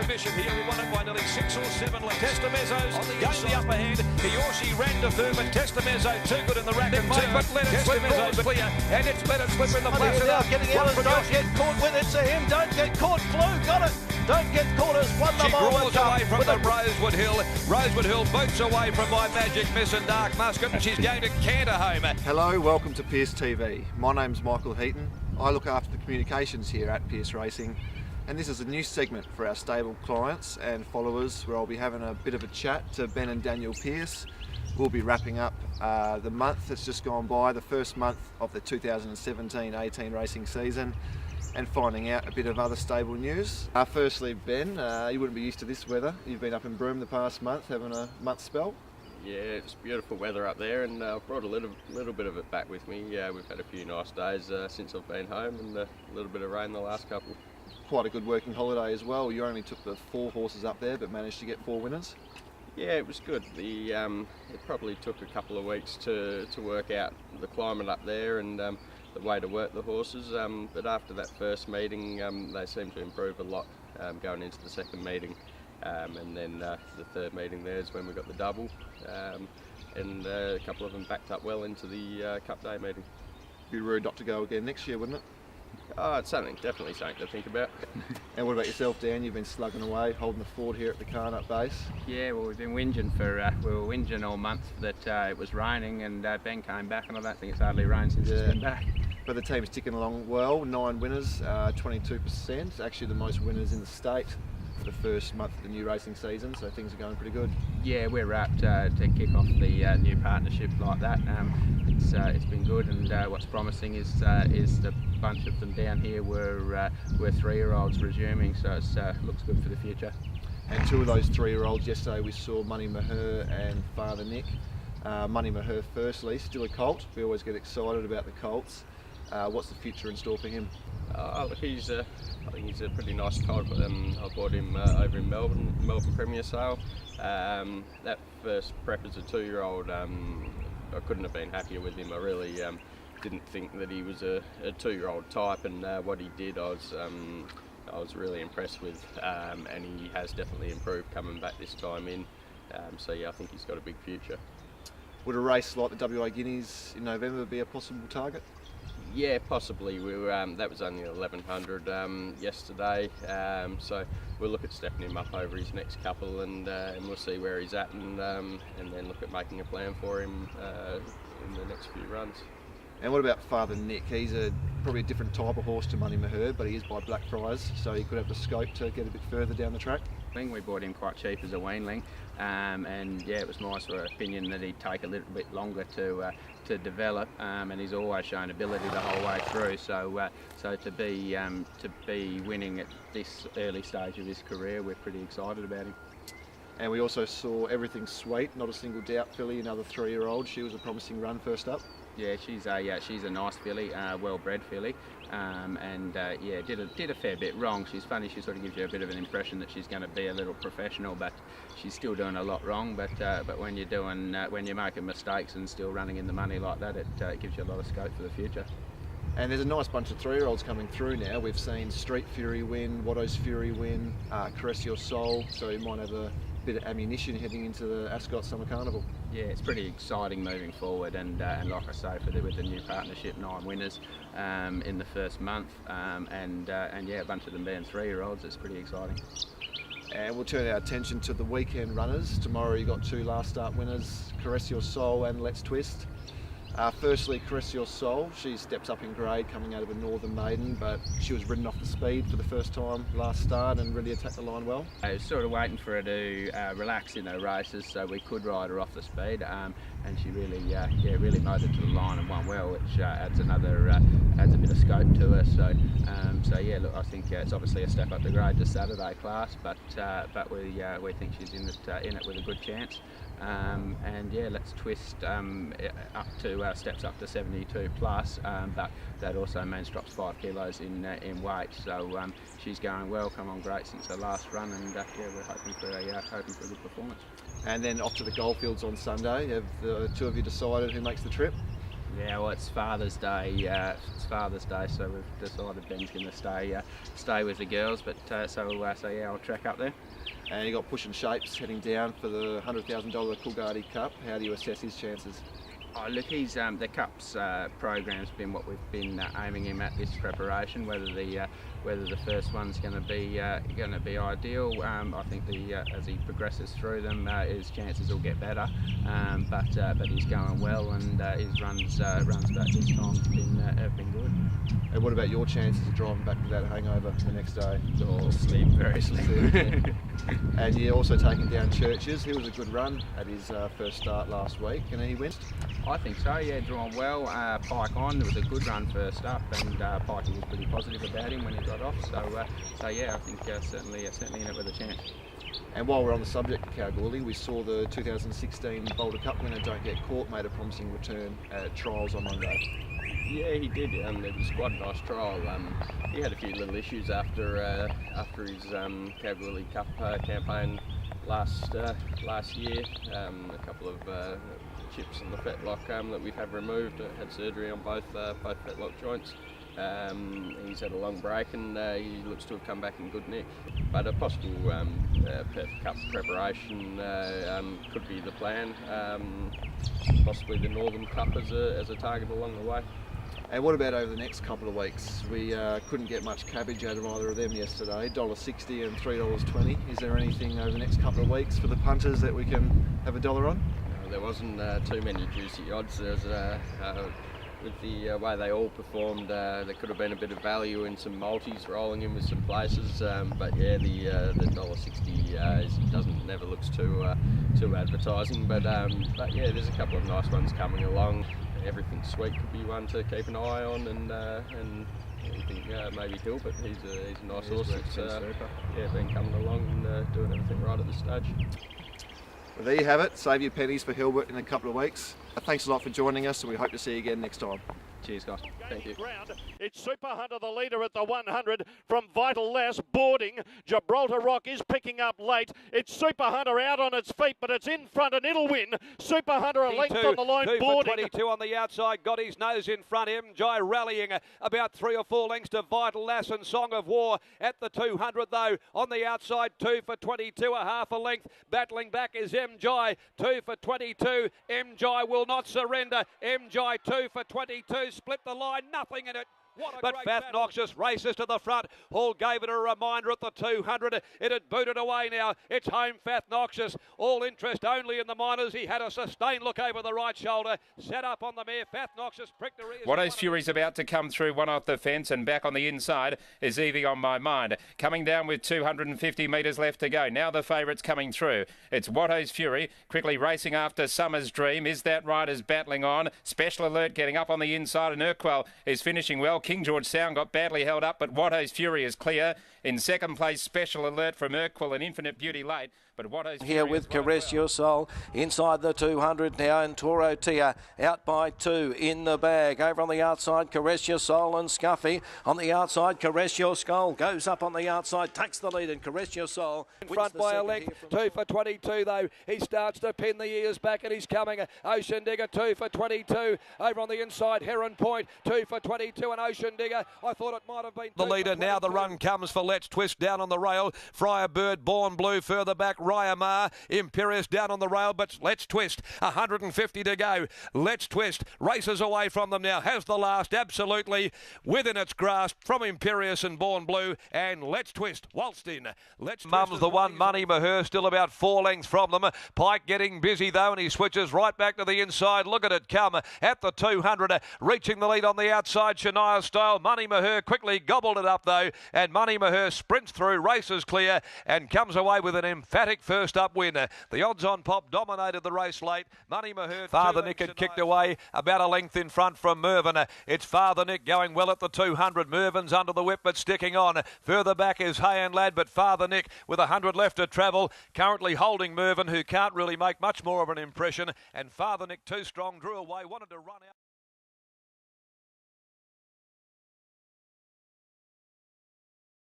submission here. We won it by nearly 6 or 7 lengths. Testamezzo's gained the upper hand. Hiyoshi ran to third, but Testamezzo too good in the rack and turn. But let it slip, clear, and it's let it slip in the Placid. Now getting out, don't get caught with it to him. Don't get caught, Flew, got it. Don't get caught as won the Mullen Cup. Away from the Rosewood Hill. Rosewood Hill boots away from My Magic Miss and Dark Musket, and she's going to canter home. Hello, welcome to Pearce TV. My name's Michael Heaton. I look after the communications here at Pearce Racing, and this is a new segment for our stable clients and followers where I'll be having a bit of a chat to Ben and Daniel Pearce. We'll be wrapping up the month that's just gone by, the first month of the 2017-18 racing season, and finding out a bit of other stable news. Firstly, Ben, you wouldn't be used to this weather. You've been up in Broome the past month, having a month spell. Yeah, it's beautiful weather up there, and I've brought a little bit of it back with me. We've had a few nice days since I've been home, and a little bit of rain the last couple. Quite a good working holiday as well. You only took the 4 horses up there, but managed to get 4 winners. Yeah, it was good. It probably took a couple of weeks to work out the climate up there and the way to work the horses, but after that first meeting they seemed to improve a lot going into the second meeting, and then the third meeting there is when we got the double, and a couple of them backed up well into the Cup Day meeting. Be rude not to go again next year, wouldn't it? Oh, it's definitely something to think about. And what about yourself, Dan? You've been slugging away, holding the fort here at the Carnut base. Yeah, well, we've been whinging we were whinging all month that it was raining, and Ben came back, and I don't think it's hardly rained since he's been back. But the team's ticking along well. 9 winners, 22%. Actually, the most winners in the state for the first month of the new racing season. So things are going pretty good. Yeah, we're wrapped to kick off the new partnership like that. It's been good, and what's promising is the bunch of them down here were 3-year-olds resuming. So it looks good for the future. And 2 of those 3-year-olds yesterday we saw Money Maher and Father Nick. Money Maher firstly, still a colt. We always get excited about the colts. What's the future in store for him? I think he's a pretty nice colt. I bought him over in Melbourne Premier Sale. That first prep as a 2-year-old, I couldn't have been happier with him. I really didn't think that he was a 2-year-old type, and what he did, I was really impressed with, and he has definitely improved coming back this time in. So yeah, I think he's got a big future. Would a race like the WA Guineas in November be a possible target? Yeah, possibly. That was only 1100 yesterday, so we'll look at stepping him up over his next couple, and we'll see where he's at, and then look at making a plan for him in the next few runs. And what about Father Nick? He's probably a different type of horse to Money Maher, but he is by Blackfriars, so he could have the scope to get a bit further down the track. We bought him quite cheap as a weanling, and yeah, it was my sort of opinion that he'd take a little bit longer to develop, and he's always shown ability the whole way through. So to be winning at this early stage of his career, we're pretty excited about him. And we also saw Everything Sweet, not a single doubt filly, another 3-year-old. She was a promising run first up. Yeah, she's a nice filly, well-bred filly, and did a fair bit wrong. She's funny. She sort of gives you a bit of an impression that she's going to be a little professional, but she's still doing a lot wrong. But when you're making mistakes and still running in the money like that, it gives you a lot of scope for the future. And there's a nice bunch of 3-year-olds coming through now. We've seen Street Fury win, Watto's Fury win, Caress Your Soul, so you might have a bit of ammunition heading into the Ascot Summer Carnival. Yeah, it's pretty exciting moving forward, and like I say, with the new partnership, 9 winners in the first month, and yeah, a bunch of them being 3-year-olds. It's pretty exciting. And we'll turn our attention to the weekend runners. Tomorrow you got 2 last start winners, Caress Your Soul and Let's Twist. Firstly, Caress Your Soul. She steps up in grade coming out of a Northern Maiden, but she was ridden off the speed for the first time last start and really attacked the line well. I was sort of waiting for her to relax in her races so we could ride her off the speed, and she really motored to the line and won well, which adds a bit of scope to her. So yeah, look, I think it's obviously a step up the grade to Saturday class, but we think she's in it with a good chance. And yeah, Let's Twist up to steps up to 72 plus, but that also means drops 5 kilos in weight. So she's going well, come on great since her last run, and yeah, we're hoping for a good performance. And then off to the Goldfields on Sunday. Have the 2 of you decided who makes the trip? Yeah, well, it's Father's Day. So we've decided Ben's going to stay with the girls. But so yeah, I'll track up there. And you got Push and Shapes heading down for the $100,000 Coolgardie Cup. How do you assess his chances? Oh, look, he's the Cup's program's been what we've been aiming him at this preparation. Whether the first one's going to be ideal, I think as he progresses through them, his chances will get better. But he's going well, and his runs back this time have been good. And what about your chances of driving back to that hangover the next day? Oh, slim, very slim. And you're also taking down Churches. He was a good run at his first start last week, and he wins. I think so, yeah, drawn well. Pike on, there was a good run first up, and Pike was pretty positive about him when he got off. So yeah, I think certainly in it with a chance. And while we're on the subject of Kalgoorlie, we saw the 2016 Boulder Cup winner Don't Get Caught made a promising return at trials on Monday. Yeah, he did. It was quite a nice trial. He had a few little issues after his Kalgoorlie Cup campaign last year. A couple of chips in the fetlock that we've had removed. Had surgery on both fetlock joints. He's had a long break, and he looks to have come back in good nick. But a possible Perth Cup preparation could be the plan. Possibly the Northern Cup as a target along the way. And what about over the next couple of weeks? We couldn't get much cabbage out of either of them yesterday, $1.60 and $3.20. Is there anything over the next couple of weeks for the punters that we can have $1 on? There wasn't too many juicy odds. There's with the way they all performed, there could have been a bit of value in some multis rolling in with some places. But yeah, the $1.60 never looks too advertising. But yeah, there's a couple of nice ones coming along. Everything Sweet could be one to keep an eye on, and I think maybe Hilbert. He's a nice horse that's been coming along and doing everything right at this stage. Well, there you have it. Save your pennies for Hilbert in a couple of weeks. Thanks a lot for joining us, and we hope to see you again next time. Cheers, guys. Thank you. It's Super Hunter, the leader at the 100 from Vital Lass boarding. Gibraltar Rock is picking up late. It's Super Hunter out on its feet, but it's in front and it'll win. Super Hunter a length on the line boarding. 22 on the outside, got his nose in front. MJ rallying about 3 or 4 lengths to Vital Lass and Song of War at the 200 though. On the outside, 2 for 22, a half a length. Battling back is MJ, 2 for 22. MJ will not surrender. MJ 2 for 22. Split the line, nothing in it. But Fat Noxious races to the front. Hall gave it a reminder at the 200. It had booted away now. It's home, Fat Noxious. All interest only in the minors. He had a sustained look over the right shoulder. Set up on the mare. Fat Noxious pricked the rear. Watto's Fury's about to come through, one off the fence, and back on the inside is Evie on My Mind. Coming down with 250 metres left to go. Now the favourites coming through. It's Watto's Fury quickly racing after Summer's Dream. Is That Right is battling on. Special Alert getting up on the inside, and Urquell is finishing well. King George Sound got badly held up, but Watto's Fury is clear. In second place, Special Alert from Urquell and Infinite Beauty late. But Watto's here with Caress Your Soul inside the 200 now, and Toro Tia out by 2 in the bag. Over on the outside, Caress Your Soul and Scuffy. On the outside, Caress Your Skull goes up on the outside, takes the lead, and Caress Your Soul in front by a length. 2 for 22 though. He starts to pin the ears back, and he's coming. Ocean Digger 2 for 22. Over on the inside, Heron Point 2 for 22, and Ocean Digger. I thought it might have been the leader. Now the run comes for Let's Twist down on the rail. Friarbird, Born Blue further back. Ryamar, Imperious down on the rail, but Let's Twist, 150 to go. Let's Twist races away from them now, has the last absolutely within its grasp from Imperious and Born Blue, and Let's Twist waltzed in. Mum's the one, Money Maher still about 4 lengths from them. Pike getting busy though, and he switches right back to the inside. Look at it come at the 200, reaching the lead on the outside. Shania Style, Money Maher quickly gobbled it up though, and Money Maher sprints through, races clear, and comes away with an emphatic first up win. The odds on Pop dominated the race late. Money Maher. Father Nick had kicked away about a length in front from Mervyn. It's Father Nick going well at the 200. Mervyn's under the whip but sticking on. Further back is Hay and Lad, but Father Nick with 100 left to travel, currently holding Mervyn, who can't really make much more of an impression. And Father Nick too strong, drew away, wanted to run out.